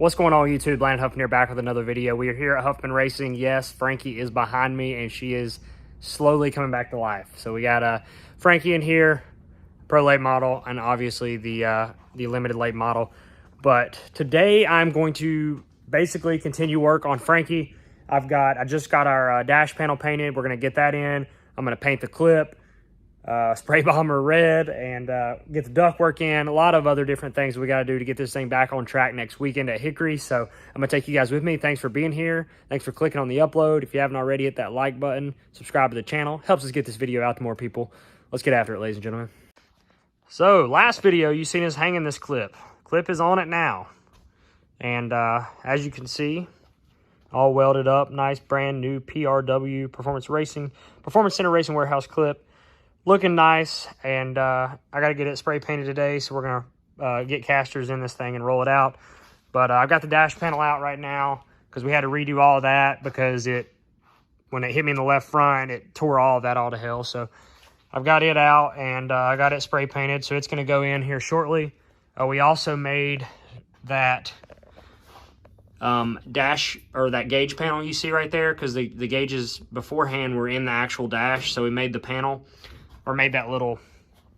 What's going on YouTube? Landon Huffman here, back with another video. We are here at Huffman Racing. Yes, Frankie is behind me and she is slowly coming back to life. So we got Frankie in here, pro late model, and obviously the limited late model. But today I'm going to basically continue work on Frankie. I just got our dash panel painted. We're gonna get that in. I'm gonna paint the clip, spray bomber red, and get the ductwork in. A lot of other different things we got to do to get this thing back on track next weekend at Hickory. So I'm gonna take you guys with me. Thanks for being here. Thanks for clicking on the upload. If you haven't already, hit that like button, subscribe to the channel. Helps us get this video out to more people. Let's get after it, ladies and gentlemen. So last video you seen us hanging this clip. Clip is on it now, and as you can see, all welded up, nice brand new PRW Performance Center Racing Warehouse clip. Looking nice, and I got to get it spray painted today, so we're going to get casters in this thing and roll it out. But I've got the dash panel out right now because we had to redo all of that because when it hit me in the left front, it tore all of that all to hell. So I've got it out, and I got it spray painted, so it's going to go in here shortly. We also made that dash, or that gauge panel you see right there, because the gauges beforehand were in the actual dash, so we made the panel, or made that little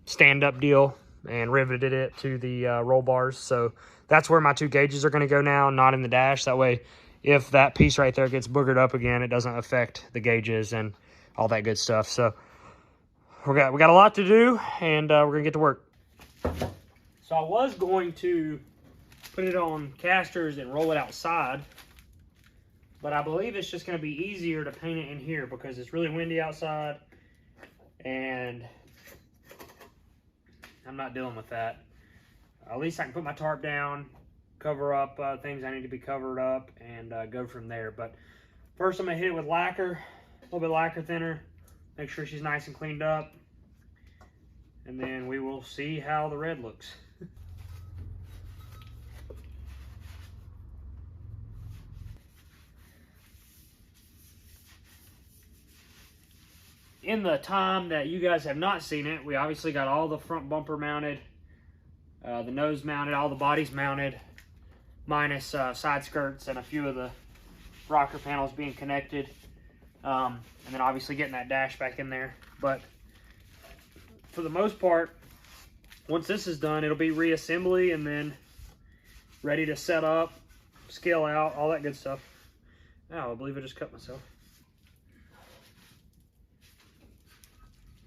stand-up deal and riveted it to the roll bars. So that's where my two gauges are going to go now, not in the dash. That way, if that piece right there gets boogered up again, it doesn't affect the gauges and all that good stuff. So we got a lot to do, and we're going to get to work. So I was going to put it on casters and roll it outside, but I believe it's just going to be easier to paint it in here because it's really windy outside, and I'm not dealing with that. At least I can put my tarp down, cover up things I need to be covered up, and go from there. But first I'm going to hit it with lacquer, a little bit of lacquer thinner, make sure she's nice and cleaned up, and then we will see how the red looks. In the time that you guys have not seen it, we obviously got all the front bumper mounted, the nose mounted, all the bodies mounted, minus side skirts and a few of the rocker panels being connected, and then obviously getting that dash back in there. But for the most part, once this is done, it'll be reassembly and then ready to set up, scale out, all that good stuff. Oh, I believe I just cut myself.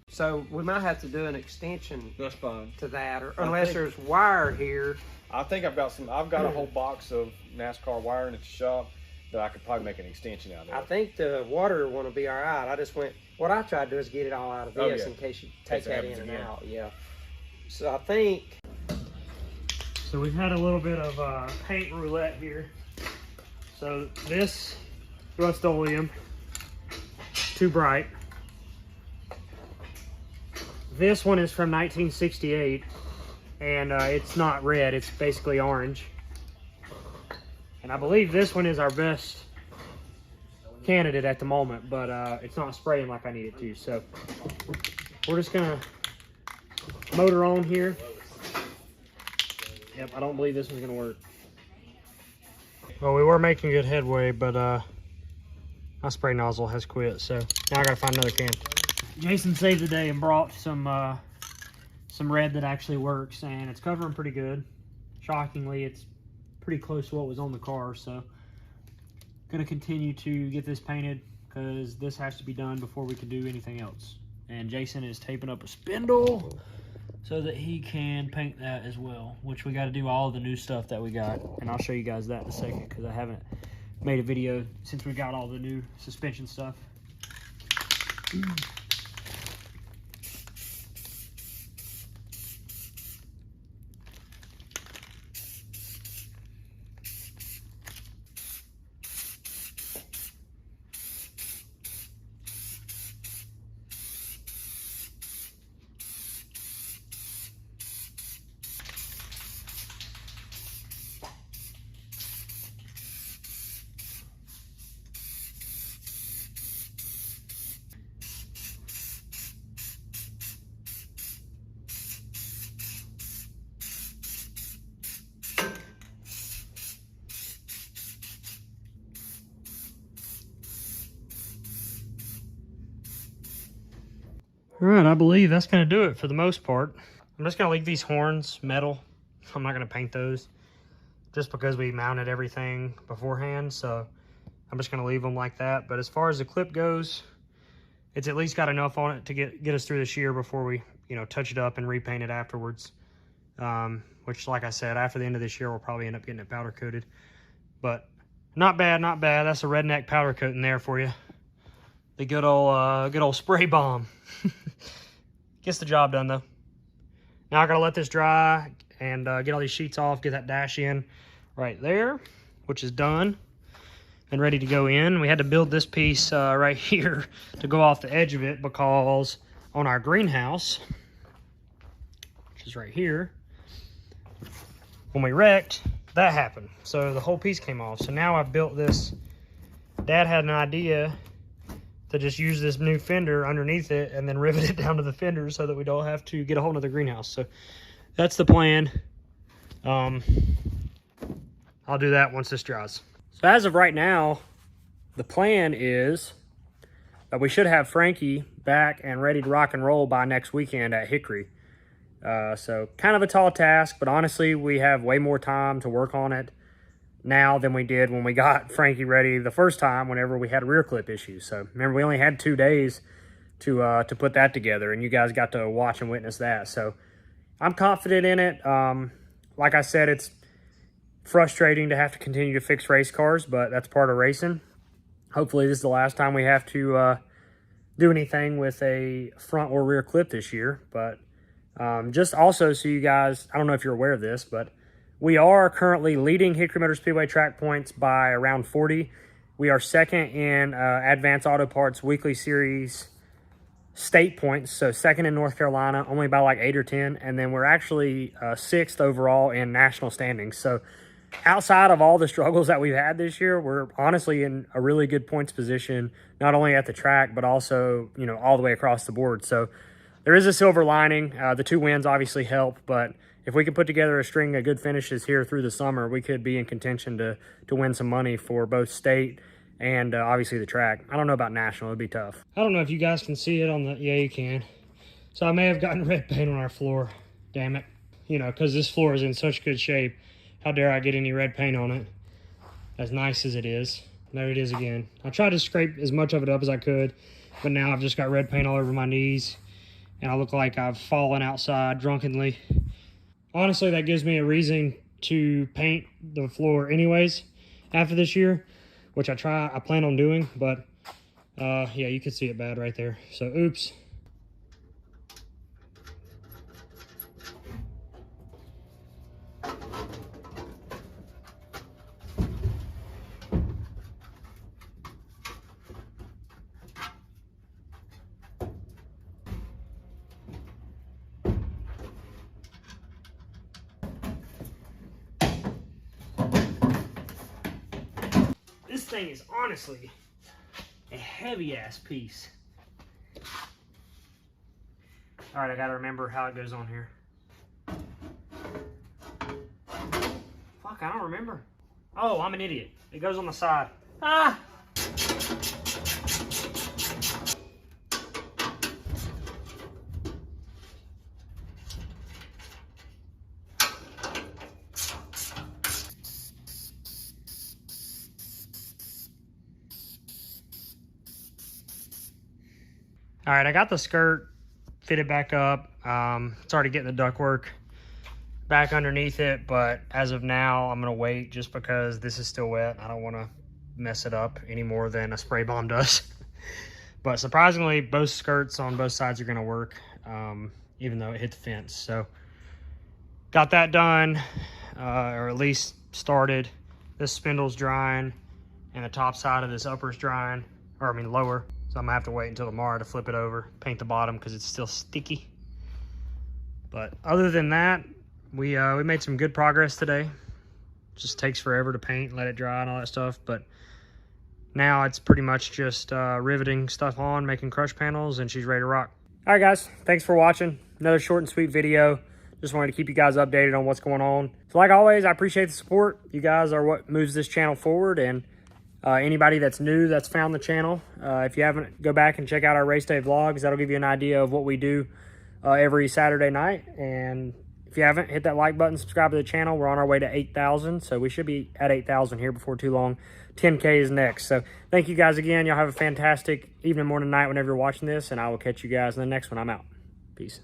So we might have to do an extension. That's fine. To that, or unless there's wire here. I think I've got a whole box of NASCAR wiring at the shop that I could probably make an extension out of. I think the water one will be all right. What I tried to do is get it all out of this in case you take that in and out. Yeah. So I think. So we've had a little bit of paint roulette here. So this Rust-Oleum, too bright. This one is from 1968, and it's not red, it's basically orange. And I believe this one is our best candidate at the moment, but it's not spraying like I need it to. So we're just gonna motor on here. Yep, I don't believe this one's gonna work. Well, we were making good headway, but my spray nozzle has quit, so now I gotta find another can. Jason saved the day and brought some red that actually works, and it's covering pretty good. Shockingly, it's pretty close to what was on the car, so gonna continue to get this painted because this has to be done before we can do anything else. And Jason is taping up a spindle so that he can paint that as well, which we got to do all the new stuff that we got, and I'll show you guys that in a second because I haven't made a video since we got all the new suspension stuff. All right, I believe that's going to do it for the most part. I'm just going to leave these horns metal. I'm not going to paint those just because we mounted everything beforehand. So I'm just going to leave them like that. But as far as the clip goes, it's at least got enough on it to get us through this year before we, you know, touch it up and repaint it afterwards. Which, like I said, after the end of this year, we'll probably end up getting it powder coated. But not bad, not bad. That's a redneck powder coating there for you. The good old spray bomb. Gets the job done though. Now I gotta let this dry and get all these sheets off, get that dash in right there, which is done and ready to go in. We had to build this piece right here to go off the edge of it because on our greenhouse, which is right here, when we wrecked, that happened. So the whole piece came off. So now I've built this. Dad had an idea to just use this new fender underneath it and then rivet it down to the fender so that we don't have to get a whole nother greenhouse. So that's the plan. I'll do that once this dries. So as of right now, the plan is that we should have Frankie back and ready to rock and roll by next weekend at Hickory. So kind of a tall task, but honestly, we have way more time to work on it now than we did when we got Frankie ready the first time whenever we had rear clip issues. So remember, we only had 2 days to put that together, and you guys got to watch and witness that. So I'm confident in it. Like I said, it's frustrating to have to continue to fix race cars, but that's part of racing. Hopefully this is the last time we have to do anything with a front or rear clip this year. But just also so you guys, I don't know if you're aware of this, but we are currently leading Hickory Motor Speedway track points by around 40. We are second in Advanced Auto Parts Weekly Series state points, so second in North Carolina, only by like 8 or 10. And then we're actually 6th overall in national standings. So outside of all the struggles that we've had this year, we're honestly in a really good points position, not only at the track, but also, you know, all the way across the board. So there is a silver lining. The 2 wins obviously help, but if we can put together a string of good finishes here through the summer, we could be in contention to win some money for both state and obviously the track. I don't know about national. It'd be tough. I don't know if you guys can see it on the... Yeah, you can. So I may have gotten red paint on our floor. Damn it. You know, because this floor is in such good shape. How dare I get any red paint on it? As nice as it is. There it is again. I tried to scrape as much of it up as I could, but now I've just got red paint all over my knees, and I look like I've fallen outside drunkenly. Honestly, that gives me a reason to paint the floor anyways after this year, which I plan on doing, but yeah, you can see it bad right there. So oops. This thing is honestly a heavy ass piece. All right, I gotta remember how it goes on here. Fuck, I don't remember. Oh, I'm an idiot. It goes on the side. Ah! All right, I got the skirt fitted back up. Started getting the ductwork back underneath it, but as of now, I'm gonna wait just because this is still wet. I don't wanna mess it up any more than a spray bomb does. But surprisingly, both skirts on both sides are gonna work, even though it hit the fence. So got that done, or at least started. This spindle's drying, and the top side of this upper's drying, or I mean lower. So I'm gonna have to wait until tomorrow to flip it over, paint the bottom because it's still sticky. But other than that, we made some good progress today. Just takes forever to paint, let it dry and all that stuff. But now it's pretty much just riveting stuff on, making crush panels, and she's ready to rock. All right, guys, thanks for watching. Another short and sweet video. Just wanted to keep you guys updated on what's going on. So like always, I appreciate the support. You guys are what moves this channel forward, and Anybody that's new that's found the channel, if you haven't, go back and check out our race day vlogs. That'll give you an idea of what we do every Saturday night. And if you haven't, hit that like button, subscribe to the channel. We're on our way to 8,000, so we should be at 8,000 here before too long. 10K is next. So thank you guys again. Y'all have a fantastic evening, morning, night whenever you're watching this, and I will catch you guys in the next one. I'm out. Peace.